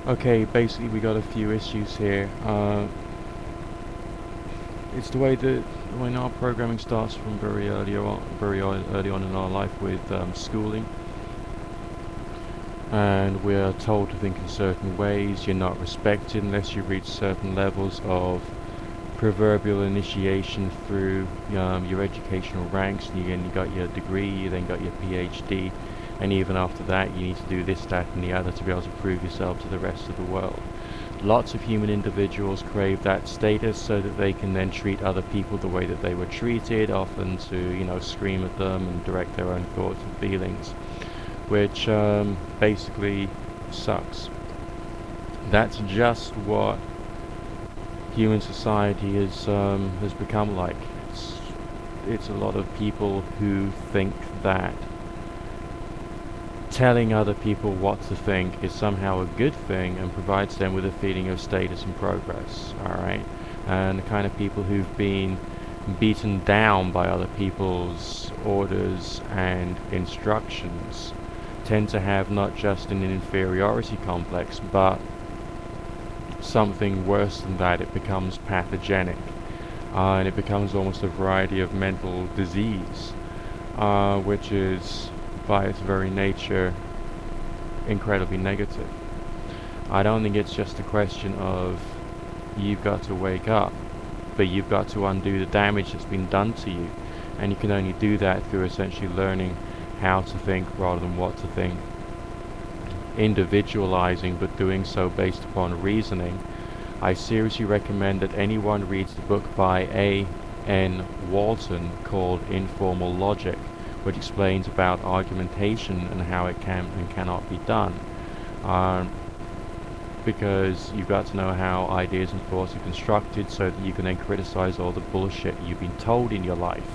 Okay, basically we got a few issues here. It's the way that when our programming starts from very early on in our life with schooling, and we're told to think in certain ways. You're not respected unless you reach certain levels of proverbial initiation through your educational ranks, and you got your degree, you then got your PhD, and even after that you need to do this, that and the other to be able to prove yourself to the rest of the world. Lots of human individuals crave that status so that they can then treat other people the way that they were treated, often to, scream at them and direct their own thoughts and feelings, which basically sucks. That's just what human society has become like. It's a lot of people who think that telling other people what to think is somehow a good thing and provides them with a feeling of status and progress, alright? And the kind of people who've been beaten down by other people's orders and instructions tend to have not just an inferiority complex, but something worse than that. It becomes pathogenic, and it becomes almost a variety of mental disease, which is by its very nature incredibly negative. I don't think it's just a question of you've got to wake up, but you've got to undo the damage that's been done to you, and you can only do that through essentially learning how to think rather than what to think, individualizing but doing so based upon reasoning. I seriously recommend that anyone reads the book by A.N. Walton called Informal Logic, which explains about argumentation and how it can and cannot be done. Because you've got to know how ideas and thoughts are constructed so that you can then criticize all the bullshit you've been told in your life.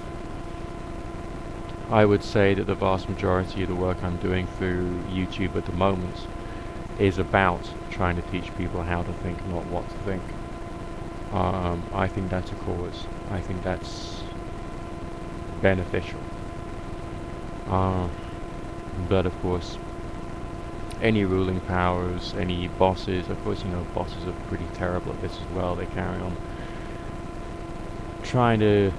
I would say that the vast majority of the work I'm doing through YouTube at the moment is about trying to teach people how to think, not what to think. I think that's a cause. I think that's beneficial. But of course, any ruling powers, any bosses, of course, bosses are pretty terrible at this as well. They carry on trying to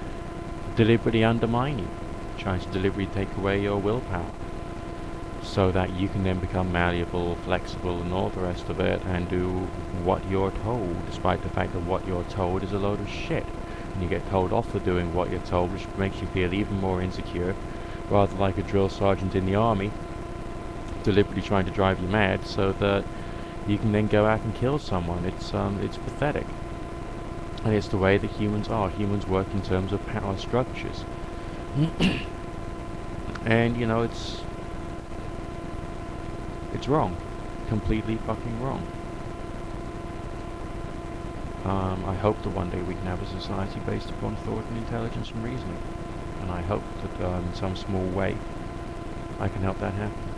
deliberately undermine you, trying to deliberately take away your willpower, so that you can then become malleable, flexible, and all the rest of it, and do what you're told, despite the fact that what you're told is a load of shit. And you get told off for doing what you're told, which makes you feel even more insecure, rather like a drill sergeant in the army, deliberately trying to drive you mad so that you can then go out and kill someone. It's pathetic. And it's the way that humans are. Humans work in terms of power structures. And, it's wrong. Completely fucking wrong. I hope that one day we can have a society based upon thought and intelligence and reasoning. And I hope that in some small way I can help that happen.